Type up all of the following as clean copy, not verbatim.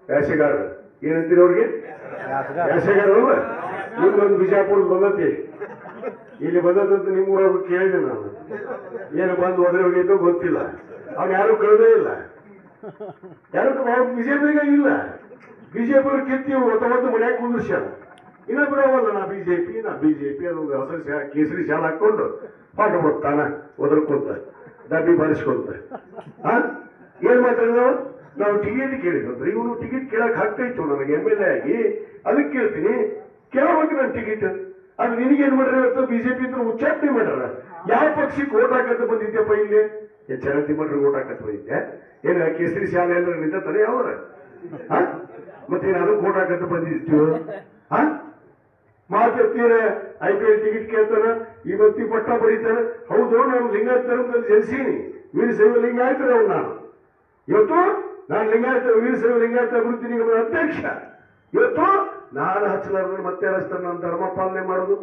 ವ್ಯಾಸಗಾರ ಏನಂತೀರಿ ಅವ್ರಿಗೆ? ವ್ಯಾಸಗಾರ ಅಲ್ಲ. ನಿಮ್ಗೊಂದು ಬಿಜಾಪುರ ಬಂದತಿ, ಇಲ್ಲಿ ಬಂದದಂತ ನಿಮ್ಮೂರವ್ರು ಕೇಳಿದೆ ನಾನು. ಏನು ಬಂದು ಹೋದ್ರೆ ಹೋಗಿದ್ದೋ ಗೊತ್ತಿಲ್ಲ. ಅವ್ನು ಯಾರು ಕಳೆದೇ ಇಲ್ಲ, ಯಾರು ಬಿಜೆಪಿಗ ಇಲ್ಲ. ಬಿಜೆಪಿ ಅವ್ರು ಕಿತ್ತಿ ಹೊತ್ತು ಮನ್ಯಾಗ ಕುಂದಿರ್ಸ್ಯಾರ. ಇನ್ನ ಬಿಡವಲ್ಲ ನಾ ಬಿಜೆಪಿ ಅದೊಂದು ಹೊಸ ಕೇಸರಿ ಶಾಲ ಹಾಕೊಂಡು ಪಾಠ ಬರ್ತಾನ ಒದರ್ಕೊಂತ ಡಬ್ಬಿ ಬಾರಿಸ್ಕೊಂತ. ಏನ್ ಮಾತಾಡಿದವ? ನಾವು ಟಿಕೆಟ್ ಕೇಳಿದ್ರಿ, ಇವನು ಟಿಕೆಟ್ ಕೇಳಕ್ ಹಾಕ್ತಾಯಿತ್ತು ನನಗೆ MLA ಆಗಿ. ಅದಕ್ಕೆ ಕೇಳ್ತೀನಿ, ಕೇಳಬೇಕು ನಾನು ಟಿಕೆಟ್. ಅದು ನಿನಗೇನ್ ಮಾಡ್ಯಾರ ಇವತ್ತು? ಬಿಜೆಪಿ ಇದ್ರು ಉಚ್ಚಾಟನೆ ಮಾಡ್ಯಾರ. ಯಾವ ಪಕ್ಷಕ್ಕೆ ಓಟ್ ಹಾಕಂತ ಬಂದಿದ್ಯಪ್ಪ? ಇಲ್ಲಿ ಚರಂತಿ ಮಾಡ್ರಿ ಓಟ್ ಹಾಕಂತ ಬಂದಿದ್ದೆ. ಏನ ಕೇಸರಿ ಶಾಲೆ ಎಲ್ಲ ನಿಂತಾನೆ ಯಾವ್ರ? ಮತ್ತೇನು ಅದಕ್ಕೆ ಓಟ್ ಹಾಕಂತ ಬಂದಿತ್ತು? ಮಾತಾಡ್ತೀರ IPL ಟಿಕೆಟ್ ಕೇಳ್ತಾನ, ಇವತ್ತಿ ಪಟ್ಟ ಬರೀತಾನ. ಹೌದು, ನಾನು ಲಿಂಗಾಯತ ಧರ್ಮದಲ್ಲಿ ಜನಿಸೀನಿ, ವೀರಶೈವ ಲಿಂಗಾಯತದ ಅವ್ನು. ನಾನು ಇವತ್ತು ನಾನು ಲಿಂಗಾಯತ ವೀರಶೈವ ಲಿಂಗಾಯತ ಅಭಿವೃದ್ಧಿ ನಿಗಮದ ಅಧ್ಯಕ್ಷ. ಇವತ್ತು ನಾನು ಹಚ್ಚಲಾರ್ದ್ರೆ ಮತ್ತೆ ಹಚ್ತಾರೆ. ನಾನು ಧರ್ಮ ಪಾಲನೆ ಮಾಡೋದು.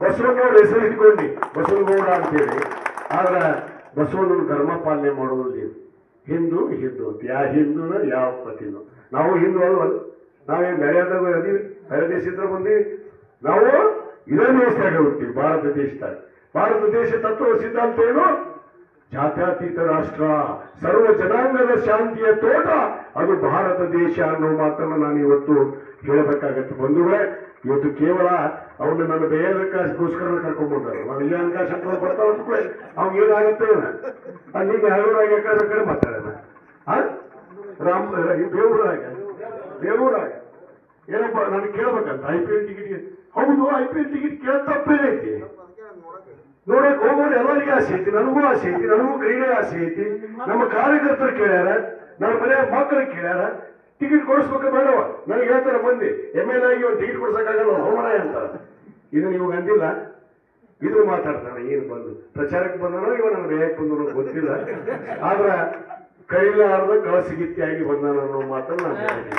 ಬಸವನವ್ರ ಹೆಸರು ಇಟ್ಕೊಂಡು ಬಸವನಗೌಡ ಅಂತೇಳಿ, ಆದ್ರೆ ಬಸವಣ್ಣನ ಧರ್ಮ ಪಾಲನೆ ಮಾಡೋದು ಹಿಂದೂ ಅಂತ. ಯಾವ ಹಿಂದೂನ ಯಾವ ಪತಿನೋ? ನಾವು ಹಿಂದೂ ಅಲ್ವಲ್ಲ. ನಾವೇನು ಬೇರೆದಾಗ ಅದೀವಿ? ಬೇರೆ ದೇಶದಿಂದ ಬಂದೀವಿ. ನಾವು ಇದೇ ದೇಶದಾಗ ಹೋಗ್ತೀವಿ, ಭಾರತ ದೇಶದಾಗ. ಭಾರತ ದೇಶ ತತ್ವ ಸಿದ್ಧಾಂತ ಏನು? ಜಾತ್ಯತೀತ ರಾಷ್ಟ್ರ, ಸರ್ವ ಜನಾಂಗದ ಶಾಂತಿಯ ತೋಟ, ಅದು ಭಾರತ ದೇಶ ಅನ್ನೋ ಮಾತನ್ನು ನಾನು ಇವತ್ತು ಹೇಳಬೇಕಾಗತ್ತೆ. ಬಂಧುಗಳೇ, ಇವತ್ತು ಕೇವಲ ಅವನ್ನ ನಾನು ಬೇಯದಕ್ಕೋಸ್ಕರ ಕರ್ಕೊಂಡ್ಬಂದಾರೆ. ನಾವು ಇಲ್ಲಿ ಅಂಕ ಶಂಕರ ಬರ್ತಾವ ಅವ್ನು ಏನಾಗತ್ತೆ ಅಲ್ಲಿಗೆ ಹಳೂರಾಗ ಯಾಕಂದ್ರೆ ಮಾತಾಡೋಣ. ಬೇವೂರಾಗ ಏನಪ್ಪ ನನಗೆ ಕೇಳ್ಬೇಕಂತ IPL ಟಿಕೆಟ್. ಹೌದು, IPL ಟಿಕೆಟ್ ಕೇಳ ತಪ್ಪೇನೈತಿ? ನೋಡಕ್ ಹೋಗೋರು ಎಲ್ಲರಿಗೂ ಆಸೆ ಐತಿ, ನನಗೂ ಆಸೆ ಐತಿ, ನನಗೂ ಕ್ರೀಡೆ ಆಸೆ ಐತಿ. ನಮ್ಮ ಕಾರ್ಯಕರ್ತರು ಕೇಳ್ಯಾರ, ನನ್ನ ಮನೆಯ ಮಕ್ಕಳು ಕೇಳ್ಯಾರ, ಟಿಕೆಟ್ ಕೊಡಿಸ್ಬೇಕ ಬೇಡವ? ನನಗೆ ಹೇಳ್ತಾರ ಮಂದಿ, MLA ಆಗಿ ಒಂದು ಟಿಕೆಟ್ ಕೊಡ್ಸಕ್ಕಾಗಲ್ಲ ಹೋಮರಾಯ ಅಂತಾರ. ಇದು ನೀವು ಅಂದಿಲ್ಲ, ಇದು ಮಾತಾಡ್ತಾನೆ. ಏನು ಬಂದು ಪ್ರಚಾರಕ್ಕೆ ಬಂದನೋ ಇವ ನನ್ನ ಬೇಯಕ್ಕೆ ಬಂದನೋ ಗೊತ್ತಿಲ್ಲ. ಆದ್ರ ಕೈಲಾರ್ದ ಕಳಸಿಗಿತ್ತಿಯಾಗಿ ಬಂದಾನ ಅನ್ನೋ ಮಾತನ್ನ ನಾನು ಹೇಳ್ತೀನಿ.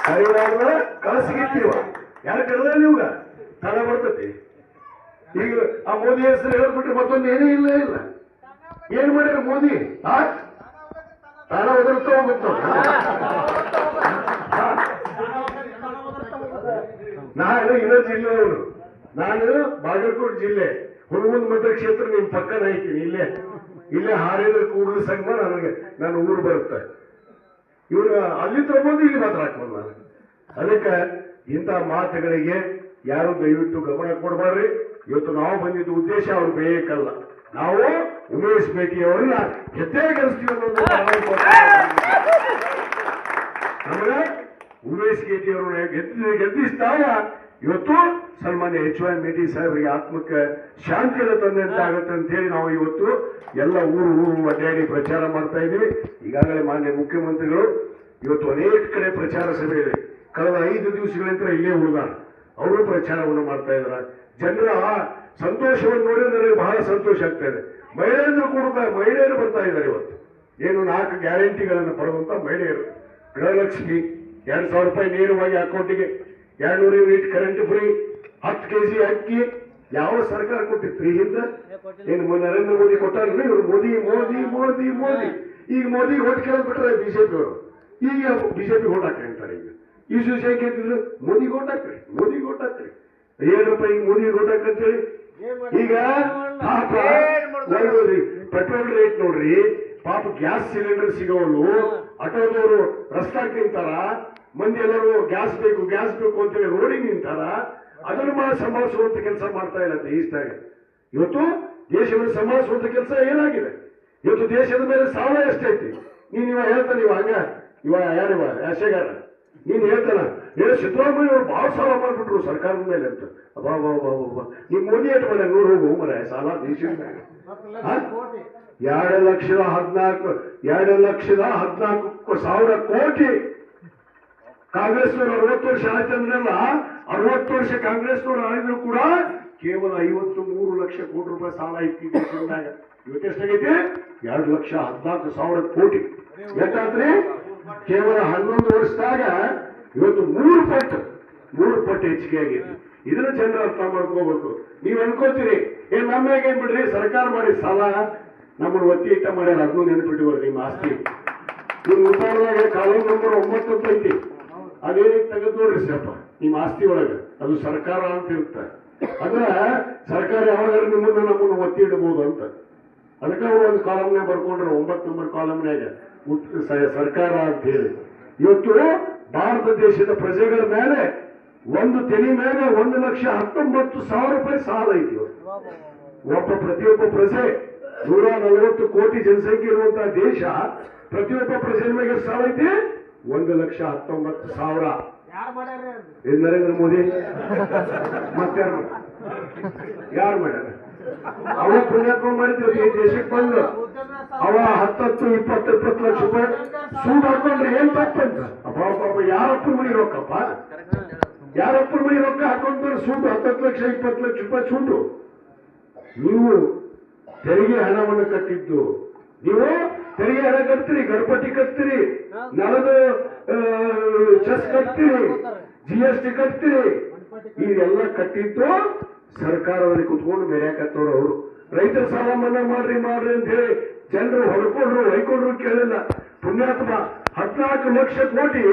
ಕೈಲಾರ್ದ ಕಳಸಿಗಿತ್ತಿವ ಯಾರು ಕರೆದ ನೀವ್ಗ ತನ ಬರ್ತತಿ. ಈಗ ಆ ಮೋದಿ ಹೆಸರು ಹೇಳ್ಬಿಟ್ರೆ ಮತ್ತೊಂದು ಏನೇ ಇಲ್ಲ. ಏನ್ ಮಾಡ್ಯಾರ ಮೋದಿ? ತಾನ ಒದರ್ತಾ ಹೋಗುತ್ತ. ನಾನು ಇದೇ ಜಿಲ್ಲೆಯವರು, ನಾನು ಬಾಗಲಕೋಟೆ ಜಿಲ್ಲೆ ಹುಣಗುಂದ ಮತಕ್ಷೇತ್ರ ನಿಮ್ ಪಕ್ಕನ ಐತೀನಿ. ಇಲ್ಲೇ ಹಾರಿದ್ರೆ ಕೂಡಲ ಸಂಗಮ ನನಗೆ ನನ್ನ ಊರು ಬರುತ್ತೆ. ಇವ್ರು ಅಲ್ಲಿ ತಗೊಂಡು ಇಲ್ಲಿ ಮಾತ್ರ ಹಾಕ್ಬೋದು ನಾನು. ಅದಕ್ಕೆ ಇಂಥ ಮಾತುಗಳಿಗೆ ಯಾರು ದಯವಿಟ್ಟು ಗಮನ ಕೊಡಬಾರ್ರಿ. ಇವತ್ತು ನಾವು ಬಂದಿದ್ದ ಉದ್ದೇಶ ಅವ್ರು ಬೇಕಲ್ಲ, ನಾವು ಉಮೇಶ್ ಬೇಟಿಯವರನ್ನ ಗೆದ್ದೇ ಗೆಲ್ಲಿಸ್ತೀವಿ ಅನ್ನೋದು. ನಮಗೆ ಉಮೇಶ್ ಬೇಟಿಯವ್ರನ್ನ ಗೆದ್ದಿಸಿದಾಗ ಇವತ್ತು ಸನ್ಮಾನ್ಯ HY ಮೇಟಿ ಸಾಹೇಬರಿಗೆ ಆತ್ಮಕ್ಕೆ ಶಾಂತಿಯನ್ನು ತಂದಂತ ಆಗುತ್ತೆ ಅಂತ ಹೇಳಿ ನಾವು ಇವತ್ತು ಎಲ್ಲ ಊರು ಅಡ್ಡಾಡಿ ಪ್ರಚಾರ ಮಾಡ್ತಾ ಇದ್ದೀವಿ. ಈಗಾಗಲೇ ಮಾನ್ಯ ಮುಖ್ಯಮಂತ್ರಿಗಳು ಇವತ್ತು ಅನೇಕ ಕಡೆ ಪ್ರಚಾರ ಸಭೆಯಲ್ಲಿ ಕಳೆದ 5 ದಿವಸಗಳಿಂದ ಇಲ್ಲೇ ಉಳಿದಾರ. ಅವರು ಪ್ರಚಾರವನ್ನು ಮಾಡ್ತಾ ಇದ್ದಾರೆ. ಜನರ ಸಂತೋಷವನ್ನು ನೋಡಿ ನನಗೆ ಬಹಳ ಸಂತೋಷ ಆಗ್ತಾ ಇದೆ. ಮಹಿಳೆಯರು ಬರ್ತಾ ಇದ್ದಾರೆ. ಇವತ್ತು ಏನು 4 ಗ್ಯಾರಂಟಿಗಳನ್ನು ಪಡೆದಂತ ಮಹಿಳೆಯರು, ಗೃಹಲಕ್ಷ್ಮಿ, 2,000 ರೂಪಾಯಿ ನೇರವಾಗಿ ಅಕೌಂಟಿಗೆ, 200 ಯೂನಿಟ್ ಕರೆಂಟ್ ಫ್ರೀ, 10 kg ಅಕ್ಕಿ. ಯಾವ ಸರ್ಕಾರ ಕೊಟ್ಟಿತ್ತು ಈ ಹಿಂದೆ? ಏನು ನರೇಂದ್ರ ಮೋದಿ ಕೊಟ್ಟಾರಲ್ಲ. ಇವರು ಮೋದಿ ಮೋದಿ ಮೋದಿ ಮೋದಿ. ಈಗ ಮೋದಿಗೆ ಓಟ್ ಕೇಳ್ಬಿಟ್ರೆ ಬಿಜೆಪಿ ಅವರು, ಈಗ ಬಿಜೆಪಿ ಓಟ್ ಹಾಕ್ರಿ ಅಂತಾರೆ. ಈಗ ಈ ಸಂಖ್ಯೆ ಇದ್ದಿದ್ರು ಮೋದಿಗೆ ಓಟ್ ಹಾಕ್ರಿ, ಮೋದಿಗೆ ಓಟ್ ಹಾಕ್ರಿ. ಏನಪ್ಪ ಈಗ ಮೋದಿಗೆ ಓಟ್ ಹಾಕಂತೇಳಿ ಈಗ ಪೆಟ್ರೋಲ್ ರೇಟ್ ನೋಡ್ರಿ, ಪಾಪ ಗ್ಯಾಸ್ ಸಿಲಿಂಡರ್ ಸಿಗೋರು, ಆಟೋದವರು ರಸ್ತಾಕ್ ನಿಂತಾರ, ಮಂದಿ ಎಲ್ಲರೂ ಗ್ಯಾಸ್ ಬೇಕು ಅಂತೇಳಿ ರೋಡಿಗೆ ನಿಂತಾರ. ಅದನ್ನು ಸಂಭಾಳಿಸುವಂತ ಕೆಲಸ ಮಾಡ್ತಾ ಇಲ್ಲ ದೇಶದಾಗ. ಇವತ್ತು ದೇಶವನ್ನು ಸಂಭಾಳಿಸುವಂತ ಕೆಲಸ ಏನಾಗಿದೆ? ಇವತ್ತು ದೇಶದ ಮೇಲೆ ಸಾಲ ಎಷ್ಟೈತಿ? ನೀವ ಹೇಳ್ತಾನ, ಇವ ಯಾರಿವ ಯಾಸೆಗಾರ, ನೀನ್ ಹೇಳ್ತಾನ ಸಿದ್ದರಾಮಯ್ಯ ಅವ್ರು ಬಹಳ ಸಾಲ ಮಾಡ್ಬಿಟ್ರು ಸರ್ಕಾರದ ಮೇಲೆ ಅಂತ. ನೀವ್ ಮೋದಿ ಏಟ್ ಮಾಡ ನೋಡ್ ಹೋಗು ಮರ ಸಾಲ ದೇಶದ ಮೇಲೆ 2,14,000 ಕೋಟಿ. ಕಾಂಗ್ರೆಸ್ನವ್ರು 60 ವರ್ಷ ಆಯ್ತಂದ್ರಲ್ಲ, 60 ವರ್ಷ ಕಾಂಗ್ರೆಸ್ನವ್ರು ಆಳಿದ್ರು ಕೂಡ ಕೇವಲ 53 ಲಕ್ಷ ಕೋಟಿ ರೂಪಾಯಿ ಸಾಲ ಇತ್ತು ದೇಶದಾಗ. ಇವತ್ತೆಷ್ಟಾಗೈತಿ? 2,14,000 ಕೋಟಿ. ಯಾಕಂದ್ರೆ ಕೇವಲ 11 ವರ್ಷದಾಗ ಇವತ್ತು 3 ಪಟ್ಟು ಹೆಚ್ಚಿಗೆ ಆಗೈತಿ. ಇದನ್ನ ಜನರು ಅರ್ಥ ಮಾಡ್ಕೋಬೇಕು. ನೀವ್ ಅನ್ಕೋತೀರಿ ನಮ್ಮಾಗ ಏನ್ ಬಿಡ್ರಿ ಸರ್ಕಾರ ಮಾಡಿ ಸಾಲ ನಮ್ಮನ್ನು ಒತ್ತಿ ಇಟ್ಟ ಮಾಡ್ಯಾರ, ಅದನ್ನು ನೆನಪಿಟ್ಟಿವ್ರಿ. ನಿಮ್ಮ ಆಸ್ತಿ ನಿಮ್ಮ ಉತ್ತಾರದಾಗ ಕಾಲಂ ನಂಬರ್ 9 ಅಂತ ಐತಿ. ಅದೇನಿಗೆ ತೆಗೆದು ನೋಡ್ರಿ ಸಪ್ಪ ನಿಮ್ಮ ಆಸ್ತಿ ಒಳಗೆ, ಅದು ಸರ್ಕಾರ ಅಂತ ಇರುತ್ತೆ. ಅಂದ್ರೆ ಸರ್ಕಾರ ಯಾವಾಗಾದ್ರೂ ನಮ್ಮನ್ನು ಒತ್ತಿ ಇಡಬಹುದು ಅಂತ. ಅದಕ್ಕೆ ಅವರು ಒಂದು ಕಾಲಮ್ನಾಗ ಬರ್ಕೊಂಡ್ರು 9 ನಂಬರ್ ಕಾಲಮ್ನಾಗ ಸರ್ಕಾರ ಅಂತ ಹೇಳಿ. ಇವತ್ತು ಭಾರತ ದೇಶದ ಪ್ರಜೆಗಳ ಮೇಲೆ ಒಂದು ತೆಲಿ ಮೇಲೆ 1,19,000 ರೂಪಾಯಿ ಸಾಲ ಐತಿ. ಪ್ರತಿಯೊಬ್ಬ ಪ್ರಜೆ 140 ಕೋಟಿ ಜನಸಂಖ್ಯೆ ಇರುವಂತಹ ದೇಶ, ಪ್ರತಿಯೊಬ್ಬ ಪ್ರಜೆ ಮೇಲೆ ಸಾಲ ಐತಿ 1,19,000. ನರೇಂದ್ರ ಮೋದಿ ಮತ್ತೆ ಯಾರು ಮಾಡ್ಯಾರ? ಅವ ಪುಣ್ಯಾತ್ಮ ಮಾಡಿದ್ರು ಈ ದೇಶಕ್ಕೆ ಬಂದು ಅವ 10-20 ಲಕ್ಷ ರೂಪಾಯಿ ಸೂಡ್ ಹಾಕೊಂಡ್ರೆ ಏನ್ ತಪ್ಪಂತ? ಅಪ್ಪ ಯಾರಪ್ಪನ ಮನೆ ರೊಕ್ಕಪ್ಪ, ಯಾರಪ್ಪನ ಮನೆ ರೊಕ್ಕ ಹಾಕೊಂಡ್ರೆ ಸೂಡು 10 ಲಕ್ಷ 20 ಲಕ್ಷ ರೂಪಾಯಿ ಸೂಡು. ನೀವು ತೆರಿಗೆ ಹಣವನ್ನು ಕಟ್ಟಿದ್ದು, ನೀವು ತೆರಿಗೆ ಹಣ ಕಟ್ತೀರಿ, ಗಣಪತಿ ಕಟ್ತೀರಿ, ನಳದ ಚೆಸ್ ಕಟ್ತೀರಿ, GST ಕಟ್ತೀರಿ. ಇದೆಲ್ಲ ಕಟ್ಟಿದ್ದು ಸರ್ಕಾರದಲ್ಲಿ ಕುತ್ಕೊಂಡು ಮೆರ್ಯಾಕತ್ತವ್ರು. ಅವರು ರೈತರ ಸಾಲ ಮನ್ನಾ ಮಾಡ್ರಿ ಅಂತ ಹೇಳಿ ಜನರು ಹೊಯ್ಕೊಂಡ್ರು ಕೇಳಿಲ್ಲ. ಪುಣ್ಯಾತ್ಮ 14 ಲಕ್ಷ ಕೋಟಿ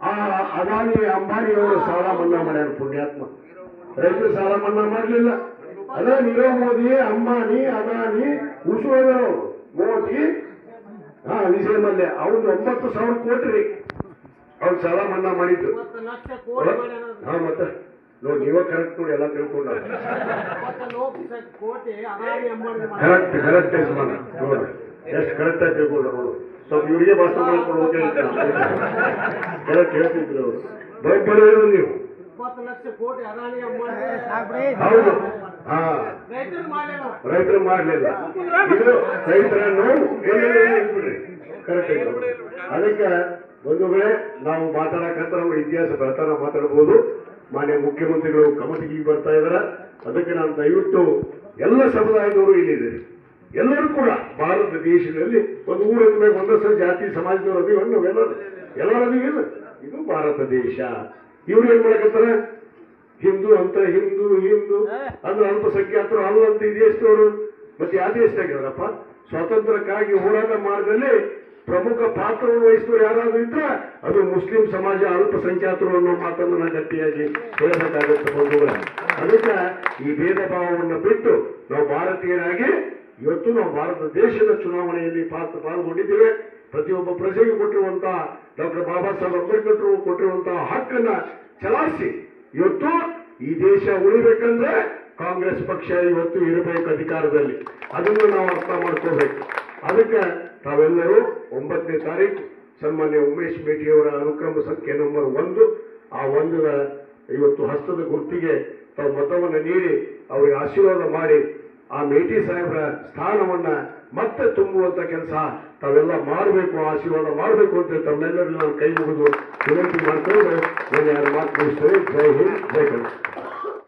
ಆ ಅದಾನಿ ಅಂಬಾನಿ ಅವರು ಸಾಲ ಮನ್ನಾ ಮಾಡ್ಯಾರ. ಪುಣ್ಯಾತ್ಮ ರೈತರ ಸಾಲ ಮನ್ನಾ ಮಾಡಲಿಲ್ಲ. ಅದೇ ನೀರವ್ ಮೋದಿ, ಅಂಬಾನಿ, ಅದಾನಿ, ಉಸುವರು ಮೋದಿ, ವಿಜಯ್ ಮಲ್ಯ ಅವ್ರು 9,000 ಕೋಟಿ ರೀ ಅವ್ರು ಸಾಲ ಮನ್ನಾ ಮಾಡಿದ್ದು. ಮತ್ತೆ ನೋಡಿ, ನೀವೇ ಕರೆಕ್ಟ್ ನೋಡಿ ಎಲ್ಲ ತಿಳ್ಕೊಂಡ ಕರೆಕ್ಟ್ ನೋಡಿ ಎಷ್ಟು ಕರೆಕ್ಟ್ ಆಗಿ ತಿಳ್ಕೊಂಡ ನೋಡು. ಸ್ವಲ್ಪ ಇವರಿಗೆ ಭಾಷೆ ಮಾಡ್ಕೊಂಡು ಹೋಗಿ ಕರೆಕ್ಟ್ ಹೇಳ್ತಿದ್ರು ಅವರು. ಬರೋಬ್ಬರಿ ಹೇಳಿದ್ರು ನೀವು. ಹೌದು, ರೈತರು ಮಾಡಲಿಲ್ಲ. ಇದು ರೈತರ ನೋವು ಬಿಡ್ರಿ ಕರೆಕ್ಟ್ ಆಗಿ. ಅದಕ್ಕೆ ಒಂದು ವೇಳೆ ನಾವು ಮಾತಾಡಕಂತ ನಮ್ಮ ಇತಿಹಾಸ ಬೆಳತನ ಮಾತಾಡಬಹುದು. ಮಾನ್ಯ ಮುಖ್ಯಮಂತ್ರಿಗಳು ಕಮಟಿಗೆ ಬರ್ತಾ ಇದಾರ. ಅದಕ್ಕೆ ನಾನು ದಯವಿಟ್ಟು ಎಲ್ಲ ಸಮುದಾಯದವರು ಇಲ್ಲಿದ್ದಾರೆ. ಎಲ್ಲರೂ ಕೂಡ ಭಾರತ ದೇಶದಲ್ಲಿ ಒಂದು ಊರಿನ ಮೇಲೆ ಒಂದಷ್ಟು ಜಾತಿ ಸಮಾಜದವರು ಅದೀವಿ, ಎಲ್ಲರೂ ಇಲ್ಲ. ಇದು ಭಾರತ ದೇಶ. ಇವ್ರು ಏನ್ ಮಾಡಕತ್ತಾರ? ಹಿಂದೂ ಅಂತ, ಹಿಂದೂ ಅಂದ್ರೆ ಅಲ್ಪಸಂಖ್ಯಾತರು ಅಲ್ಲ ಅಂತ ಈ ದೇಶದವರು. ಮತ್ತೆ ಯಾವ ದೇಶದಾಗಿದಾರಪ್ಪ? ಸ್ವಾತಂತ್ರ್ಯಕ್ಕಾಗಿ ಹೋರಾಟ ಮಾಡಿದಲ್ಲಿ ಪ್ರಮುಖ ಪಾತ್ರವನ್ನು ವಹಿಸಿದವರು ಯಾರಾದ್ರೂ ಇದ್ರೆ ಅದು ಮುಸ್ಲಿಂ ಸಮಾಜ, ಅಲ್ಪಸಂಖ್ಯಾತರು ಅನ್ನೋ ಮಾತನ್ನು ನಾನು ಗಟ್ಟಿಯಾಗಿ ಹೇಳಬೇಕಾಗುತ್ತೆ ಬಂಧುಗಳೇ. ಅದಕ್ಕೆ ಈ ಭೇದ ಭಾವವನ್ನು ಬಿಟ್ಟು ನಾವು ಭಾರತೀಯರಾಗಿ ಇವತ್ತು ನಾವು ಭಾರತ ದೇಶದ ಚುನಾವಣೆಯಲ್ಲಿ ಪಾಲ್ಗೊಂಡಿದ್ದೇವೆ. ಪ್ರತಿಯೊಬ್ಬ ಪ್ರಜೆಗೆ ಕೊಟ್ಟಿರುವಂತಹ ಡಾಕ್ಟರ್ ಬಾಬಾ ಸಾಹೇಬ್ ಅಂಬೇಡ್ಕರ್ ಕೊಟ್ಟಿರುವಂತಹ ಹಕ್ಕನ್ನ ಚಲಾಯಿಸಿ ಇವತ್ತು ಈ ದೇಶ ಉಳಿಬೇಕಂದ್ರೆ ಕಾಂಗ್ರೆಸ್ ಪಕ್ಷ ಇವತ್ತು ಇರಬೇಕು ಅಧಿಕಾರದಲ್ಲಿ. ಅದನ್ನು ನಾವು ಅರ್ಥ ಮಾಡ್ಕೋಬೇಕು. ಅದಕ್ಕೆ ತಾವೆಲ್ಲರೂ 9ನೇ ತಾರೀಕು ಸನ್ಮಾನ್ಯ ಉಮೇಶ್ ಮೇಟಿಯವರ ಅನುಕ್ರಮ ಸಂಖ್ಯೆ ನಂಬರ್ 1 ಆ 1ರ ಇವತ್ತು ಹಸ್ತದ ಗುರುತಿಗೆ ತಾವು ಮತವನ್ನು ನೀಡಿ ಅವರಿಗೆ ಆಶೀರ್ವಾದ ಮಾಡಿ ಆ ಮೇಟಿ ಸಾಹೇಬರ ಸ್ಥಾನವನ್ನ ಮತ್ತೆ ತುಂಬುವಂತ ಕೆಲಸ ತಾವೆಲ್ಲ ಮಾಡಬೇಕು, ಆಶೀರ್ವಾದ ಮಾಡಬೇಕು ಅಂತ ತಮ್ಮೆಲ್ಲರೂ ನಾನು ಕೈ ಮುಗಿದು ವಿನಂತಿ ಮಾಡ್ಕೊಂಡು ನಾನು ಮಾತು ಮುಗಿಸ್ತೇನೆ. ಜೈ ಹಿಂದ್, ಜೈ ಕರ್ನಾಟಕ.